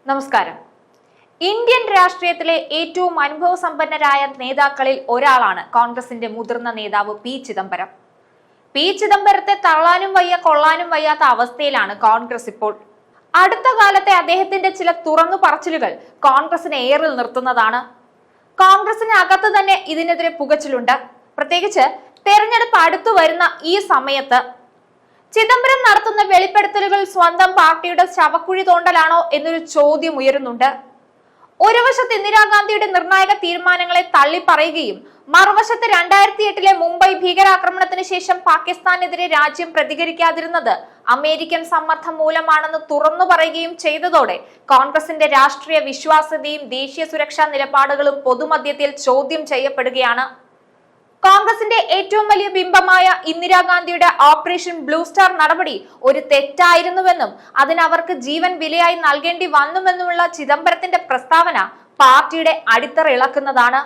നമസ്കാരം. ഇന്ത്യൻ രാഷ്ട്രീയത്തിലെ ഏറ്റവും അനുഭവസമ്പന്നരായ നേതാക്കളിൽ ഒരാളാണ് കോൺഗ്രസിന്റെ മുതിർന്ന നേതാവ് പി ചിദംബരം. പി ചിദംബരത്തെ തള്ളാനും വയ്യ കൊള്ളാനും വയ്യാത്ത അവസ്ഥയിലാണ് കോൺഗ്രസ് ഇപ്പോൾ. അടുത്ത കാലത്തെ അദ്ദേഹത്തിന്റെ ചില തുറന്നു പറച്ചിലുകൾ കോൺഗ്രസിനെ ഏറിൽ നിർത്തുന്നതാണ്. കോൺഗ്രസിന് അകത്ത് തന്നെ ഇതിനെതിരെ പുകച്ചിലുണ്ട്. പ്രത്യേകിച്ച് തെരഞ്ഞെടുപ്പ് അടുത്തു വരുന്ന ഈ സമയത്ത് ചിദംബരം നടത്തുന്ന വെളിപ്പെടുത്തലുകൾ സ്വന്തം പാർട്ടിയുടെ ശവക്കുഴി തോണ്ടലാണോ എന്നൊരു ചോദ്യം ഉയരുന്നുണ്ട്. ഒരു വശത്ത് ഇന്ദിരാഗാന്ധിയുടെ നിർണായക തീരുമാനങ്ങളെ തള്ളിപ്പറയുകയും മറുവശത്ത് 2008 മുംബൈ ഭീകരാക്രമണത്തിന് ശേഷം പാകിസ്ഥാനെതിരെ രാജ്യം പ്രതികരിക്കാതിരുന്നത് അമേരിക്കൻ സമ്മർദ്ദം മൂലമാണെന്ന് തുറന്നു പറയുകയും ചെയ്തതോടെ കോൺഗ്രസിന്റെ രാഷ്ട്രീയ വിശ്വാസ്യതയും ദേശീയ സുരക്ഷാ നിലപാടുകളും പൊതുമധ്യത്തിൽ ചോദ്യം ചെയ്യപ്പെടുകയാണ്. കോൺഗ്രസിന്റെ ഏറ്റവും വലിയ ബിംബമായ ഇന്ദിരാഗാന്ധിയുടെ ഓപ്പറേഷൻ ബ്ലൂ സ്റ്റാർ നടപടി ഒരു തെറ്റായിരുന്നുവെന്നും അതിന് അവർക്ക് ജീവൻ വിലയായി നൽകേണ്ടി വന്നുവെന്നുമുള്ള ചിദംബരത്തിന്റെ പ്രസ്താവന പാർട്ടിയുടെ അടിത്തറ ഇളക്കുന്നതാണ്.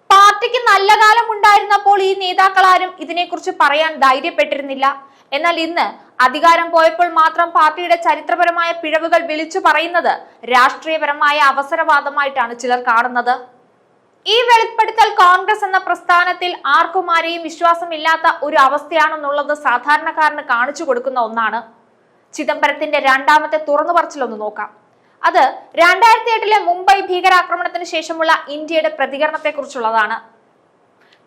പാർട്ടിക്ക് നല്ല കാലം ഉണ്ടായിരുന്നപ്പോൾ ഈ നേതാക്കളാരും ഇതിനെക്കുറിച്ച് പറയാൻ ധൈര്യപ്പെട്ടിരുന്നില്ല. എന്നാൽ ഇന്ന് അധികാരം പോയപ്പോൾ മാത്രം പാർട്ടിയുടെ ചരിത്രപരമായ പിഴവുകൾ വിളിച്ചു പറയുന്നത് രാഷ്ട്രീയപരമായ അവസരവാദമായിട്ടാണ് ചിലർ കാണുന്നത്. ഈ വെളിപ്പെടുത്തൽ കോൺഗ്രസ് എന്ന പ്രസ്ഥാനത്തിൽ ആർക്കും ആരെയും വിശ്വാസമില്ലാത്ത ഒരു അവസ്ഥയാണെന്നുള്ളത് സാധാരണക്കാരന് കാണിച്ചു കൊടുക്കുന്ന ഒന്നാണ്. ചിദംബരത്തിന്റെ രണ്ടാമത്തെ തുറന്നു പറച്ചിലൊന്ന് നോക്കാം. അത് 2008 മുംബൈ ഭീകരാക്രമണത്തിന് ശേഷമുള്ള ഇന്ത്യയുടെ പ്രതികരണത്തെ കുറിച്ചുള്ളതാണ്.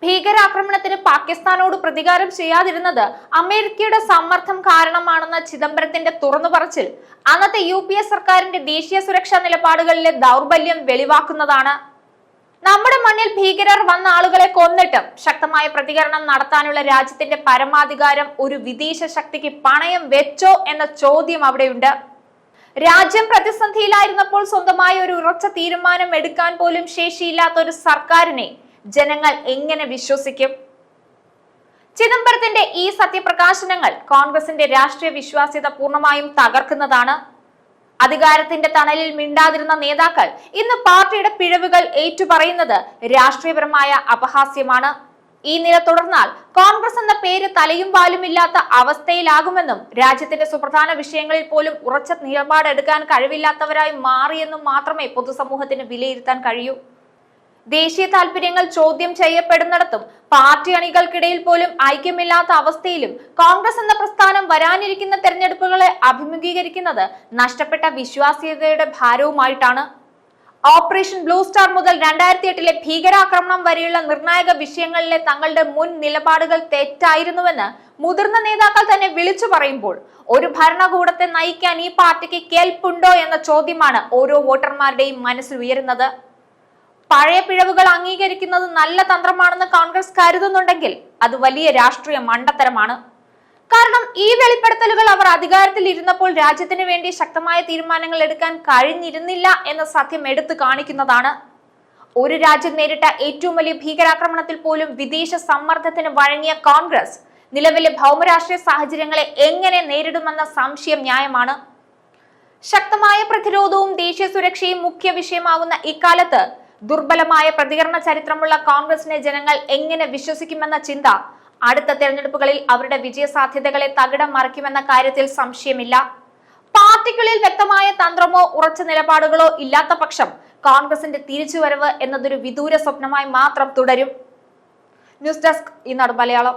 ഭീകരാക്രമണത്തിന് പാകിസ്ഥാനോട് പ്രതികാരം ചെയ്യാതിരുന്നത് അമേരിക്കയുടെ സമ്മർദ്ദം കാരണമാണെന്ന ചിദംബരത്തിന്റെ തുറന്നു പറച്ചിൽ അന്നത്തെ UPA സർക്കാരിന്റെ ദേശീയ സുരക്ഷാ നിലപാടുകളിലെ ദൗർബല്യം വെളിവാക്കുന്നതാണ്. നമ്മുടെ മണ്ണിൽ ഭീകരർ വന്ന ആളുകളെ കൊന്നിട്ടും ശക്തമായ പ്രതികരണം നടത്താനുള്ള രാജ്യത്തിന്റെ പരമാധികാരം ഒരു വിദേശ ശക്തിക്ക് പണയം വെച്ചോ എന്ന ചോദ്യം അവിടെയുണ്ട്. രാജ്യം പ്രതിസന്ധിയിലായിരുന്നപ്പോൾ സ്വന്തമായ ഒരു ഉറച്ച തീരുമാനം എടുക്കാൻ പോലും ശേഷിയില്ലാത്ത ഒരു സർക്കാരിനെ ജനങ്ങൾ എങ്ങനെ വിശ്വസിക്കും? ചിദംബരത്തിന്റെ ഈ സത്യപ്രകാശനങ്ങൾ കോൺഗ്രസിന്റെ രാഷ്ട്രീയ വിശ്വാസ്യത പൂർണ്ണമായും തകർക്കുന്നതാണ്. അധികാരത്തിന്റെ തണലിൽ മിണ്ടാതിരുന്ന നേതാക്കൾ ഇന്ന് പാർട്ടിയുടെ പിഴവുകൾ ഏറ്റുപറയുന്നത് രാഷ്ട്രീയപരമായ അപഹാസ്യമാണ്. ഈ നില തുടർന്നാൽ കോൺഗ്രസ് എന്ന പേര് തലയും വാലുമില്ലാത്ത അവസ്ഥയിലാകുമെന്നും രാജ്യത്തിന്റെ സുപ്രധാന വിഷയങ്ങളിൽ പോലും ഉറച്ച നിലപാടെടുക്കാൻ കഴിവില്ലാത്തവരായി മാറിയെന്നും മാത്രമേ പൊതുസമൂഹത്തിന് വിലയിരുത്താൻ കഴിയൂ. ദേശീയ താൽപര്യങ്ങൾ ചോദ്യം ചെയ്യപ്പെടുന്നിടത്തും പാർട്ടി അണികൾക്കിടയിൽ പോലും ഐക്യമില്ലാത്ത അവസ്ഥയിലും കോൺഗ്രസ് എന്ന പ്രസ്ഥാനം വരാനിരിക്കുന്ന തെരഞ്ഞെടുപ്പുകളെ അഭിമുഖീകരിക്കുന്നത് നഷ്ടപ്പെട്ട വിശ്വാസ്യതയുടെ ഭാരവുമായിട്ടാണ്. ഓപ്പറേഷൻ ബ്ലൂ സ്റ്റാർ മുതൽ 2008 ഭീകരാക്രമണം വരെയുള്ള നിർണായക വിഷയങ്ങളിലെ തങ്ങളുടെ മുൻ നിലപാടുകൾ തെറ്റായിരുന്നുവെന്ന് മുതിർന്ന നേതാക്കൾ തന്നെ വിളിച്ചു പറയുമ്പോൾ ഒരു ഭരണകൂടത്തെ നയിക്കാൻ ഈ പാർട്ടിക്ക് കേൾപ്പുണ്ടോ എന്ന ചോദ്യമാണ് ഓരോ വോട്ടർമാരുടെയും മനസ്സിൽ ഉയരുന്നത്. പഴയ പിഴവുകൾ അംഗീകരിക്കുന്നത് നല്ല തന്ത്രമാണെന്ന് കോൺഗ്രസ് കരുതുന്നുണ്ടെങ്കിൽ അത് വലിയ രാഷ്ട്രീയ മണ്ടത്തരമാണ്. കാരണം ഈ വെളിപ്പെടുത്തലുകൾ അവർ അധികാരത്തിൽ ഇരുന്നപ്പോൾ രാജ്യത്തിന് വേണ്ടി ശക്തമായ തീരുമാനങ്ങൾ എടുക്കാൻ കഴിഞ്ഞിരുന്നില്ല എന്ന സത്യം എടുത്തു കാണിക്കുന്നതാണ്. ഒരു രാജ്യം നേരിട്ട ഏറ്റവും വലിയ ഭീകരാക്രമണത്തിൽ പോലും വിദേശ സമ്മർദ്ദത്തിന് വഴങ്ങിയ കോൺഗ്രസ് നിലവിലെ ഭൗമരാഷ്ട്രീയ സാഹചര്യങ്ങളെ എങ്ങനെ നേരിടുമെന്ന സംശയം ന്യായമാണ്. ശക്തമായ പ്രതിരോധവും ദേശീയ സുരക്ഷയും മുഖ്യ വിഷയമാകുന്ന ഇക്കാലത്ത് ദുർബലമായ പ്രതികരണ ചരിത്രമുള്ള കോൺഗ്രസിനെ ജനങ്ങൾ എങ്ങനെ വിശ്വസിക്കുമെന്ന ചിന്ത അടുത്ത തെരഞ്ഞെടുപ്പുകളിൽ അവരുടെ വിജയ സാധ്യതകളെ തകിടം മറിക്കുമെന്ന കാര്യത്തിൽ സംശയമില്ല. പാർട്ടിക്കുള്ളിൽ വ്യക്തമായ തന്ത്രമോ ഉറച്ച നിലപാടുകളോ ഇല്ലാത്ത പക്ഷം കോൺഗ്രസിന്റെ തിരിച്ചുവരവ് എന്നതൊരു വിദൂര സ്വപ്നമായി മാത്രം തുടരും. ന്യൂസ് ഡെസ്ക് ഈനാട് മലയാളം.